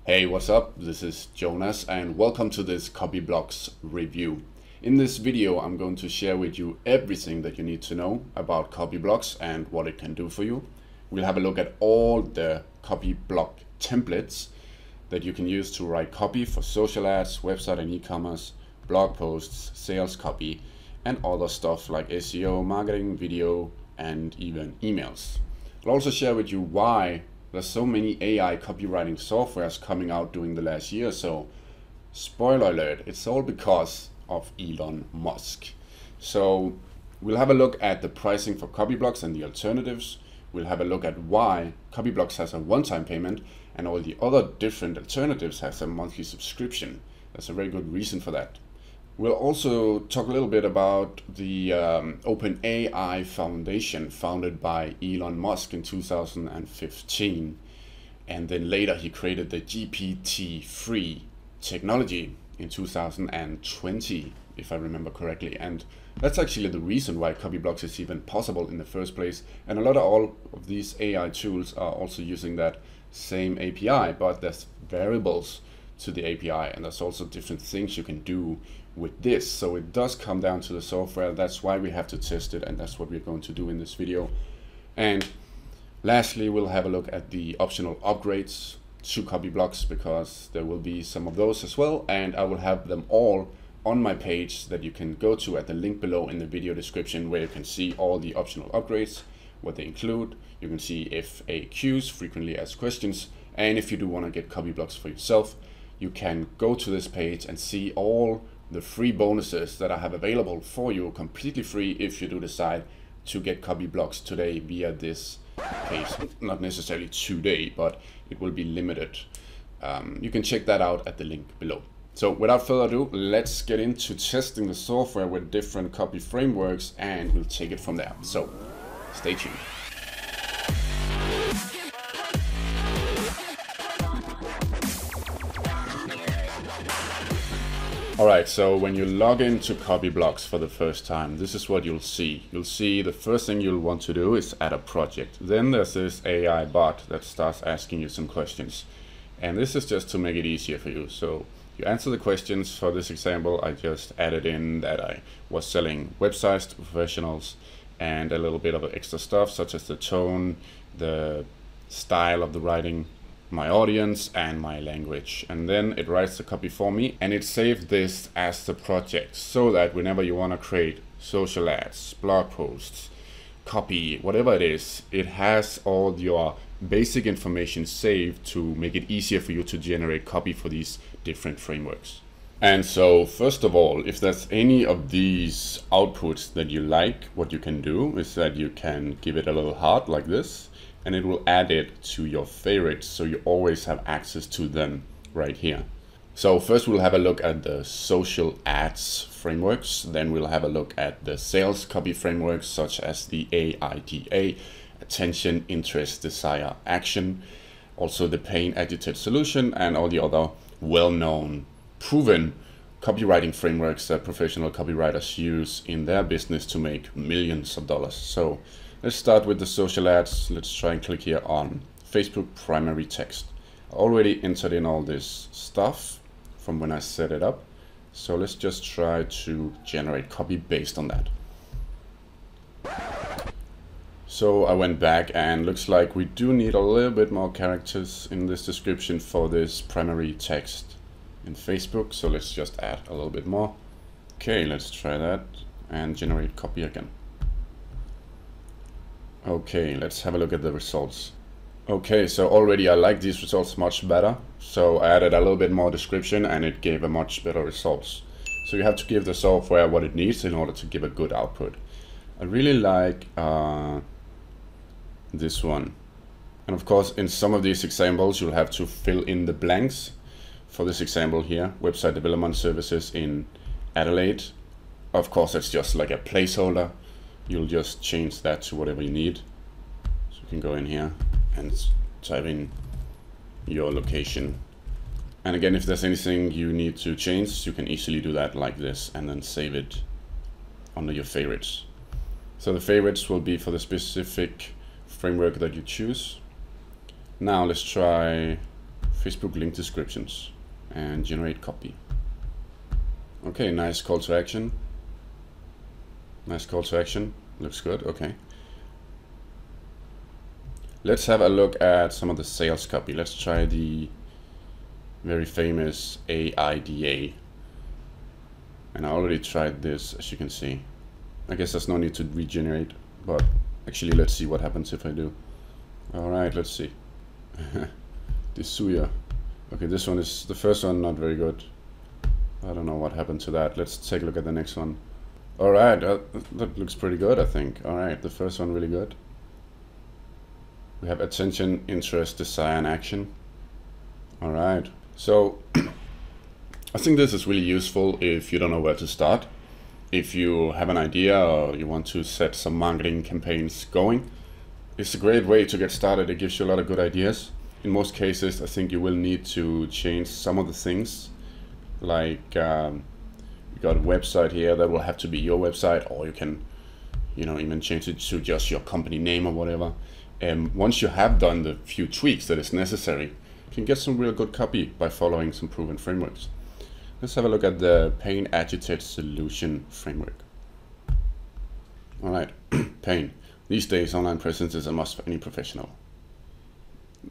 Hey, what's up? This is Jonas and welcome to this CopyBlocks review. In this video, I'm going to share with you everything that you need to know about CopyBlocks and what it can do for you. We'll have a look at all the CopyBlock templates that you can use to write copy for social ads, website and e-commerce, blog posts, sales copy, and other stuff like SEO, marketing, video, and even emails. I'll also share with you why there's so many AI copywriting softwares coming out during the last year or so. Spoiler alert, it's all because of Elon Musk. So we'll have a look at the pricing for CopyBlocks and the alternatives. We'll have a look at why CopyBlocks has a one-time payment and all the other different alternatives has a monthly subscription. There's a very good reason for that. We'll also talk a little bit about the OpenAI Foundation founded by Elon Musk in 2015. And then later he created the GPT-3 technology in 2020, if I remember correctly. And that's actually the reason why CopyBlocks is even possible in the first place. And a lot of all of these AI tools are also using that same API, but there's variables to the API, and there's also different things you can do with this. So it does come down to the software. That's why we have to test it, and that's what we're going to do in this video. And lastly, we'll have a look at the optional upgrades to CopyBlocks, because there will be some of those as well, and I will have them all on my page that you can go to at the link below in the video description, where you can see all the optional upgrades, what they include. You can see FAQs, frequently asked questions, and if you do want to get CopyBlocks for yourself, you can go to this page and see all the free bonuses that I have available for you, completely free, if you do decide to get CopyBlocks today via this page. Not necessarily today, but it will be limited. You can check that out at the link below. So without further ado, let's get into testing the software with different copy frameworks, and we'll take it from there. So stay tuned. Alright, so when you log into CopyBlocks for the first time, this is what you'll see. You'll see the first thing you'll want to do is add a project. Then there's this AI bot that starts asking you some questions. And this is just to make it easier for you. So you answer the questions. For this example, I just added in that I was selling websites to professionals and a little bit of extra stuff, such as the tone, the style of the writing, my audience, and my language. And then it writes the copy for me, and it saves this as the project, so that whenever you want to create social ads, blog posts, copy, whatever it is, it has all your basic information saved to make it easier for you to generate copy for these different frameworks. And so first of all, if there's any of these outputs that you like, what you can do is that you can give it a little heart like this, and it will add it to your favorites, so you always have access to them right here. So first we'll have a look at the social ads frameworks, then we'll have a look at the sales copy frameworks, such as the AIDA, attention, interest, desire, action, also the Pain-Agitate-Solution, and all the other well-known, proven copywriting frameworks that professional copywriters use in their business to make millions of dollars. So let's start with the social ads. Let's try and click here on Facebook primary text. I already entered in all this stuff from when I set it up. So let's just try to generate copy based on that. So I went back, and looks like we do need a little bit more characters in this description for this primary text in Facebook. So let's just add a little bit more. Okay, let's try that and generate copy again. Okay, let's have a look at the results. Okay, so already I like these results much better. So I added a little bit more description, and it gave a much better results. So you have to give the software what it needs in order to give a good output. I really like this one. And of course, in some of these examples, you'll have to fill in the blanks. For this example here, website development services in Adelaide. Of course, it's just like a placeholder. You'll just change that to whatever you need. So you can go in here and type in your location. And again, if there's anything you need to change, you can easily do that like this and then save it under your favorites. So the favorites will be for the specific framework that you choose. Now let's try Facebook link descriptions, and generate copy. Okay, nice call to action. Nice call to action. Looks good. Okay. Let's have a look at some of the sales copy. Let's try the very famous AIDA. And I already tried this, as you can see. I guess there's no need to regenerate, but actually let's see what happens if I do. Alright, let's see. Disuya. Okay, this one is, the first one not very good. I don't know what happened to that. Let's take a look at the next one. Alright, that looks pretty good, I think. Alright, the first one really good. We have attention, interest, desire, and action. Alright, so I think this is really useful if you don't know where to start. If you have an idea or you want to set some marketing campaigns going, it's a great way to get started. It gives you a lot of good ideas. In most cases, I think you will need to change some of the things. Like you got a website here that will have to be your website, or you can, even change it to just your company name or whatever. And once you have done the few tweaks that is necessary, you can get some real good copy by following some proven frameworks. Let's have a look at the Pain-Agitate-Solution Framework. All right, Pain. These days, online presence is a must for any professional.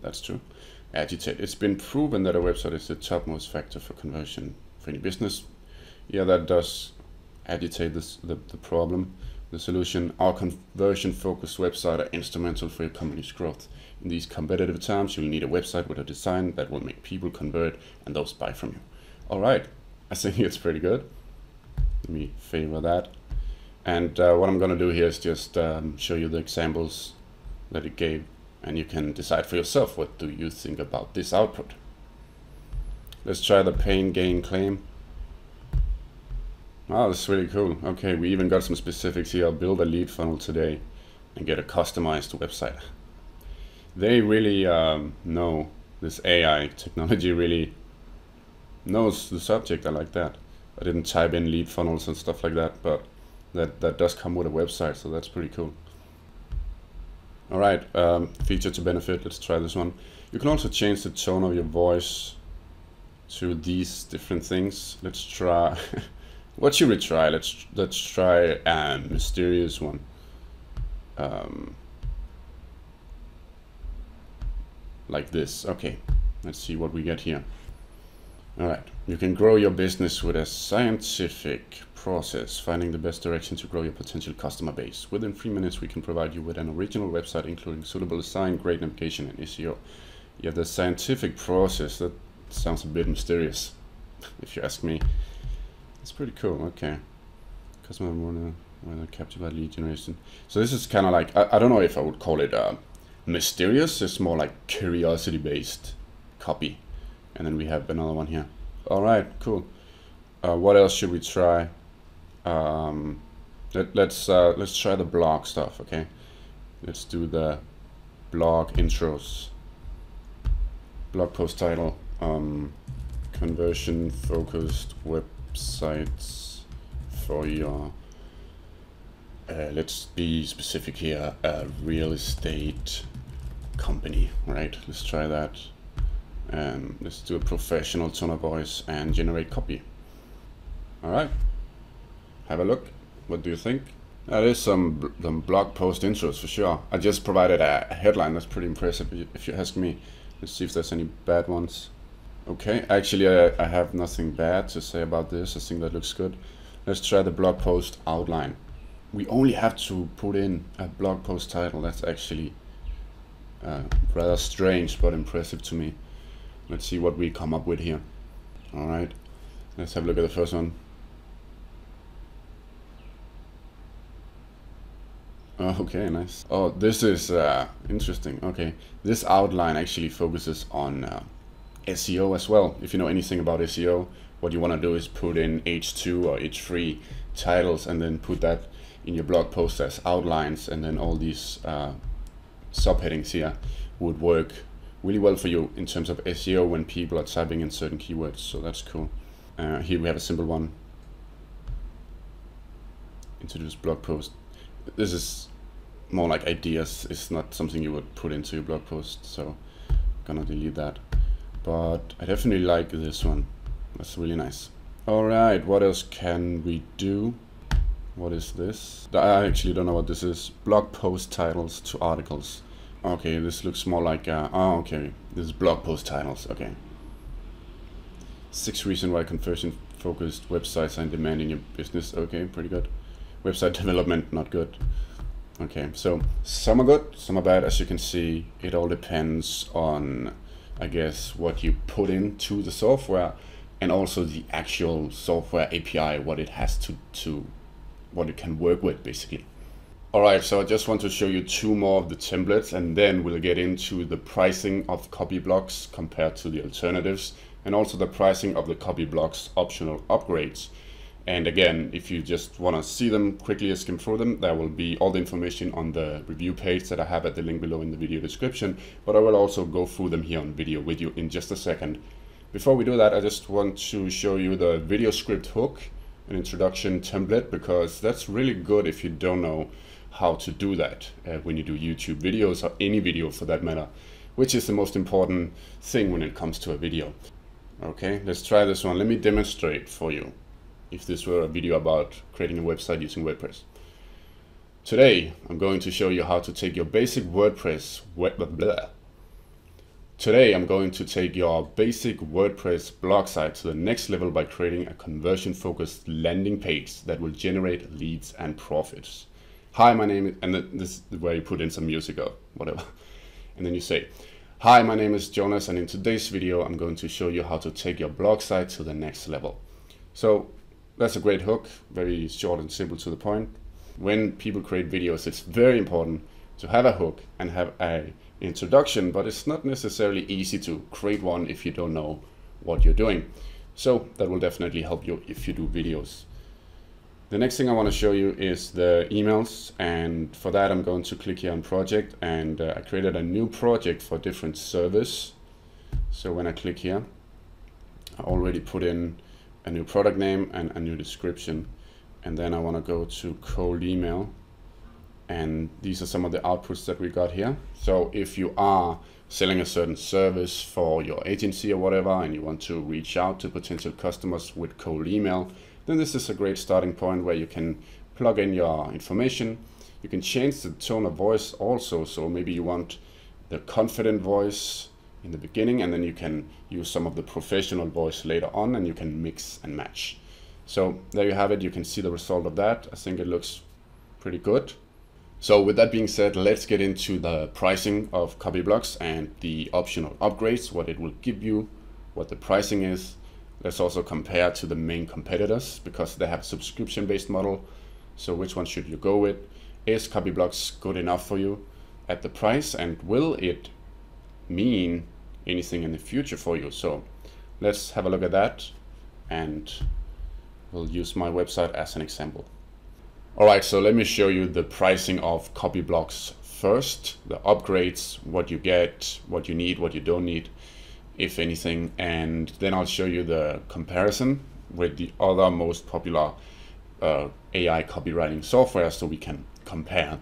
That's true. Agitate. It's been proven that a website is the topmost factor for conversion for any business. Yeah, that does agitate the problem. The solution, our conversion-focused website are instrumental for your company's growth. In these competitive times, you'll need a website with a design that will make people convert and those buy from you. All right, I think it's pretty good. Let me favor that. And what I'm going to do here is just show you the examples that it gave, and you can decide for yourself what do you think about this output. Let's try the pain gain claim. Oh, this is really cool. Okay, we even got some specifics here. I'll build a lead funnel today and get a customized website. They really know, this AI technology really knows the subject. I like that. I didn't type in lead funnels and stuff like that, but that does come with a website, so that's pretty cool. All right, feature to benefit. Let's try this one. You can also change the tone of your voice to these different things. Let's try. What should we try? Let's try a mysterious one. Like this. Okay, let's see what we get here. All right, you can grow your business with a scientific process, finding the best direction to grow your potential customer base. Within 3 minutes, we can provide you with an original website, including suitable design, great navigation, and SEO. Yeah, the scientific process, that sounds a bit mysterious, if you ask me. It's pretty cool. Okay, customer wanna capture by lead generation. So this is kind of like, I don't know if I would call it mysterious. It's more like curiosity based copy. And then we have another one here. All right, cool. What else should we try? Let's try the blog stuff. Okay, let's do the blog intros. Blog post title: conversion focused websites for your. Let's be specific here. A real estate company. Right. Let's try that. Let's do a professional tone of voice and generate copy. All right, have a look. What do you think? There's some blog post intros for sure. I just provided a headline that's pretty impressive, if you ask me. Let's see if there's any bad ones. Okay, actually I have nothing bad to say about this. I think that looks good. Let's try the blog post outline. We only have to put in a blog post title. That's actually rather strange but impressive to me. Let's see what we come up with here. All right, let's have a look at the first one. Oh, okay, nice. Oh, this is interesting. Okay, this outline actually focuses on SEO as well. If you know anything about SEO, what you want to do is put in H2 or H3 titles and then put that in your blog post as outlines, and then all these subheadings here would work really well for you in terms of SEO when people are typing in certain keywords. So that's cool. Here we have a simple one. Introduce blog post. This is more like ideas. It's not something you would put into your blog post, so I'm gonna delete that. but I definitely like this one. That's really nice. All right, what else can we do? What is this? I actually don't know what this is. Blog post titles to articles. Okay, this looks more like, oh, okay, this is blog post titles, okay. 6 reasons why conversion-focused websites are in demand in your business. Okay, pretty good. Website development, not good. Okay, so some are good, some are bad. As you can see, it all depends on, I guess, what you put into the software and also the actual software API, what it has to what it can work with, basically. All right, so I just want to show you 2 more of the templates, and then we'll get into the pricing of CopyBlocks compared to the alternatives, and also the pricing of the CopyBlocks optional upgrades. And again, if you just want to see them, quickly skim through them, there will be all the information on the review page that I have at the link below in the video description, but I will also go through them here on video with you in just a second. Before we do that, I just want to show you the video script hook, an introduction template, because that's really good if you don't know how to do that when you do YouTube videos, or any video for that matter, which is the most important thing when it comes to a video. Okay, let's try this one. Let me demonstrate for you if this were a video about creating a website using WordPress. Today, I'm going to show you how to take your basic WordPress Today, I'm going to take your basic WordPress blog site to the next level by creating a conversion-focused landing page that will generate leads and profits. Hi, my name is, and this is where you put in some music or whatever. And then you say, hi, my name is Jonas, and in today's video, I'm going to show you how to take your blog site to the next level. So that's a great hook, very short and simple to the point. When people create videos, it's very important to have a hook and have an introduction, but it's not necessarily easy to create one if you don't know what you're doing. So that will definitely help you if you do videos. The next thing I want to show you is the emails, and for that I'm going to click here on project, and I created a new project for different servers. So when I click here, I already put in a new product name and a new description, and then I want to go to cold email, and these are some of the outputs that we got here. So if you are selling a certain service for your agency or whatever, and you want to reach out to potential customers with cold email, then this is a great starting point where you can plug in your information. You can change the tone of voice also. So maybe you want the confident voice in the beginning, and then you can use some of the professional voice later on, and you can mix and match. So there you have it. You can see the result of that. I think it looks pretty good. So with that being said, let's get into the pricing of CopyBlocks and the optional upgrades, what it will give you, what the pricing is. Let's also compare to the main competitors, because they have a subscription-based model. So which one should you go with? Is CopyBlocks good enough for you at the price, and will it mean anything in the future for you? So let's have a look at that, and we'll use my website as an example. All right, so let me show you the pricing of CopyBlocks first, the upgrades, what you get, what you need, what you don't need, if anything, and then I'll show you the comparison with the other most popular AI copywriting software, so we can compare.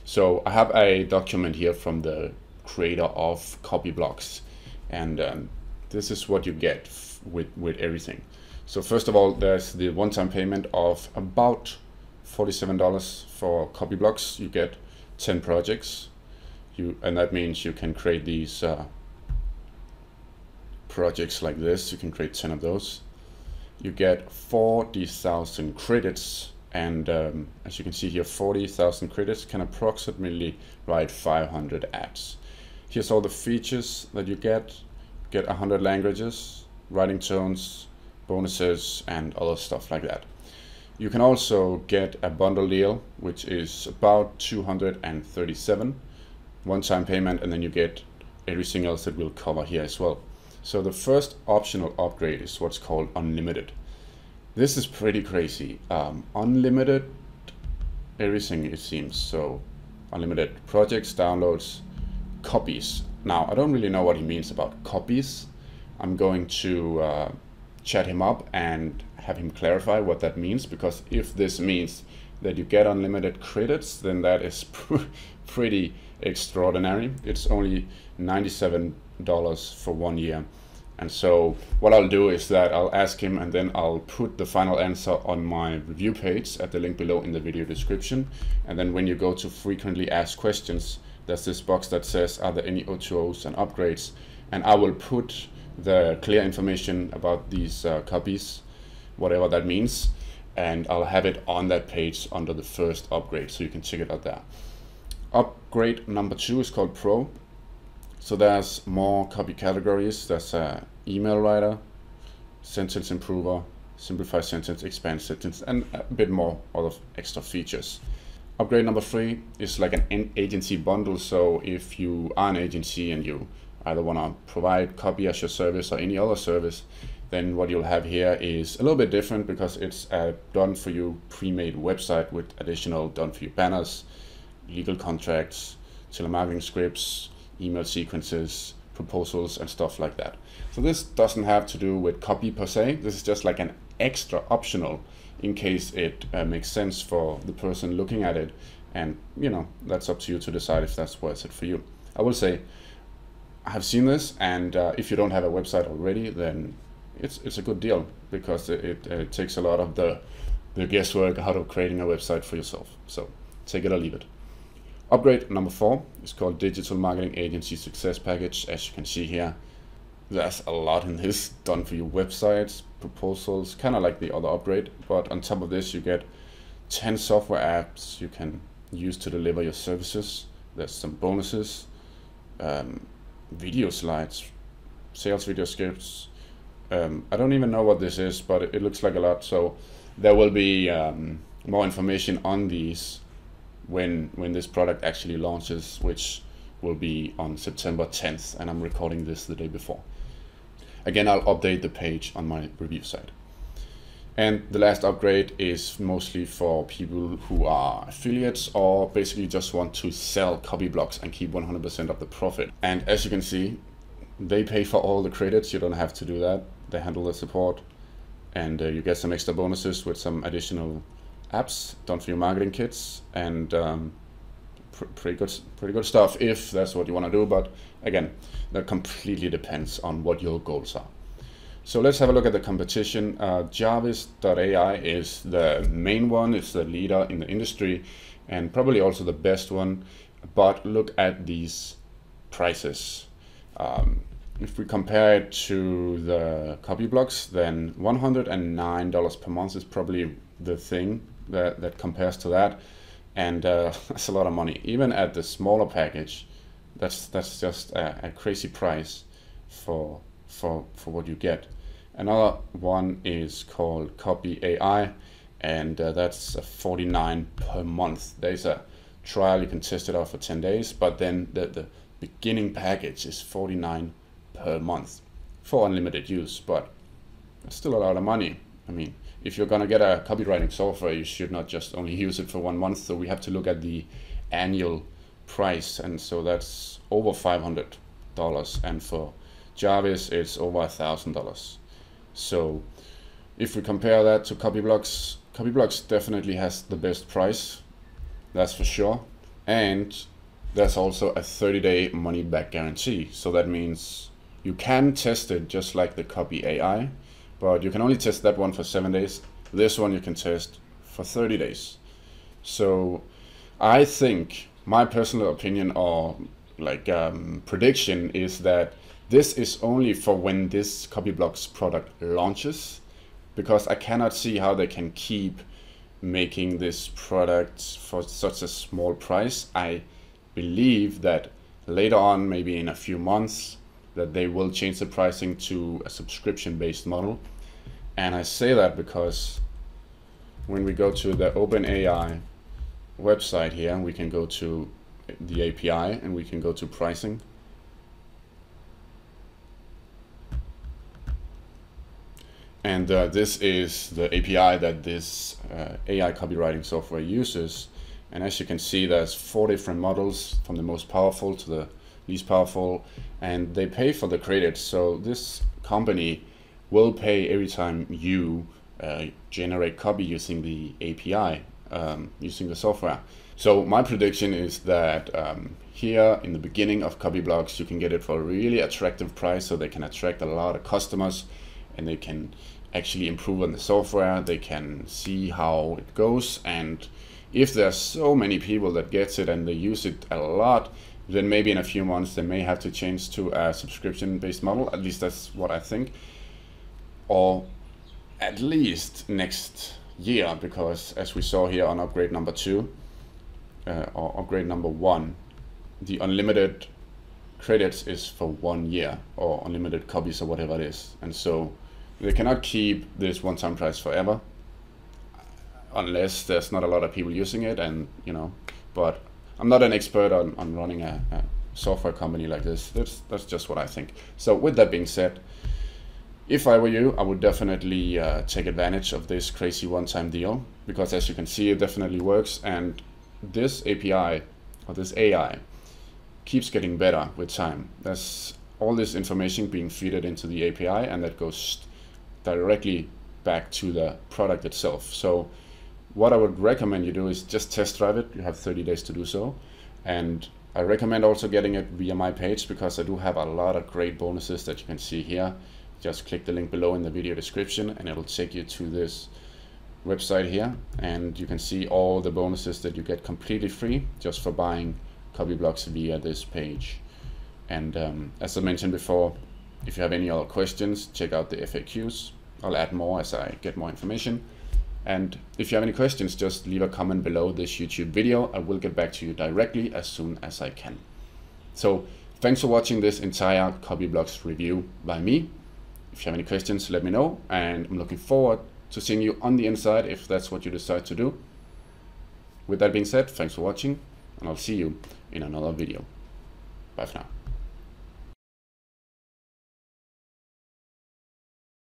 So I have a document here from the creator of CopyBlocks, and this is what you get with everything. So first of all, there's the one-time payment of about $47 for CopyBlocks. You get 10 projects, and that means you can create these projects like this. You can create 10 of those. You get 40,000 credits, and as you can see here, 40,000 credits can approximately write 500 ads. Here's all the features that you get. 100 languages, writing tones, bonuses, and other stuff like that. You can also get a bundle deal, which is about 237 one-time payment, and then you get everything else that we'll cover here as well. So the first optional upgrade is what's called unlimited. This is pretty crazy. Unlimited everything, it seems. So unlimited projects, downloads, copies. Now, I don't really know what he means about copies. I'm going to chat him up and have him clarify what that means, because if this means that you get unlimited credits, then that is pretty extraordinary. It's only $97 for 1 year, And so what I'll do is that I'll ask him, and then I'll put the final answer on my review page at the link below in the video description. And then when you go to frequently asked questions, there's this box that says, are there any OTOs and upgrades? And I will put the clear information about these copies, whatever that means, and I'll have it on that page under the first upgrade, so you can check it out there. Upgrade number 2 is called Pro. So there's more copy categories. There's an email writer, sentence improver, simplify sentence, expand sentence, and a bit more other extra features. Upgrade number 3 is like an agency bundle. So if you are an agency and you either want to provide copy as your service or any other service, then what you'll have here is a little bit different, because it's a done for you pre-made website with additional done for you banners, legal contracts, telemarketing scripts, email sequences, proposals, and stuff like that. So this doesn't have to do with copy per se. This is just like an extra optional in case it makes sense for the person looking at it. And that's up to you to decide if that's worth it for you. I will say I have seen this, and if you don't have a website already, then it's a good deal, because it takes a lot of the guesswork out of creating a website for yourself. So take it or leave it. Upgrade number 4 is called Digital Marketing Agency Success Package. As you can see here, there's a lot in this done for you websites, proposals, kind of like the other upgrade. But on top of this, you get 10 software apps you can use to deliver your services. There's some bonuses, video slides, sales video scripts. I don't even know what this is, but it looks like a lot. So there will be more information on these when this product actually launches, which will be on September 10th, and I'm recording this the day before. Again, I'll update the page on my review site. And the last upgrade is mostly for people who are affiliates or basically just want to sell CopyBlocks and keep 100% of the profit. And as you can see, they pay for all the credits. You don't have to do that. They handle the support, and you get some extra bonuses with some additional apps done for your marketing kits, and pretty good stuff if that's what you want to do. But again, that completely depends on what your goals are. So let's have a look at the competition. Jarvis.ai is the main one. It's the leader in the industry and probably also the best one. But look at these prices. If we compare it to the CopyBlocks, then $109 per month is probably the thing that compares to that, and that's a lot of money. Even at the smaller package, that's just a crazy price for what you get. Another one is called Copy.ai, and that's $49 per month. There's a trial, you can test it out for 10 days, but then the beginning package is $49 per month for unlimited use. But it's still a lot of money. I mean, if you're gonna get a copywriting software, you should not just only use it for 1 month. So we have to look at the annual price, and so that's over $500. And for Jarvis, it's over $1,000. So if we compare that to CopyBlocks, CopyBlocks definitely has the best price, that's for sure. And there's also a 30-day money-back guarantee. So that means you can test it just like the Copy.ai, but you can only test that one for 7 days. This one you can test for 30 days. So I think my personal opinion, or like prediction, is that this is only for when this CopyBlocks product launches, because I cannot see how they can keep making this product for such a small price. I believe that later on, maybe in a few months, that they will change the pricing to a subscription-based model. And I say that because when we go to the OpenAI website here, we can go to the API and we can go to pricing. And this is the API that this AI copywriting software uses. And as you can see, there's 4 different models, from the most powerful to the least powerful, and they pay for the credits. So this company will pay every time you generate copy using the API, using the software. So my prediction is that here in the beginning of CopyBlocks, you can get it for a really attractive price, so they can attract a lot of customers and they can actually improve on the software. They can see how it goes, and if there's so many people that gets it and they use it a lot, then maybe in a few months they may have to change to a subscription-based model. At least that's what I think. Or at least next year, because as we saw here on upgrade number 2, or upgrade number 1, the unlimited credits is for 1 year, or unlimited copies or whatever it is. And so they cannot keep this one-time price forever, unless there's not a lot of people using it, and but I'm not an expert on running a software company like this. That's just what I think. So with that being said, if I were you, I would definitely take advantage of this crazy one-time deal, because as you can see, it definitely works, and this API, or this AI, keeps getting better with time. There's all this information being fed into the API, and that goes directly back to the product itself. So what I would recommend you do is just test drive it. You have 30 days to do so. And I recommend also getting it via my page, because I do have a lot of great bonuses that you can see here. Just click the link below in the video description and it'll take you to this website here, and you can see all the bonuses that you get completely free just for buying CopyBlocks via this page. And as I mentioned before, if you have any other questions, check out the FAQs. I'll add more as I get more information. And if you have any questions, just leave a comment below this YouTube video. I will get back to you directly as soon as I can. So thanks for watching this entire CopyBlocks review by me. If you have any questions, let me know, and I'm looking forward to seeing you on the inside if that's what you decide to do. With that being said, thanks for watching, and I'll see you in another video. Bye for now.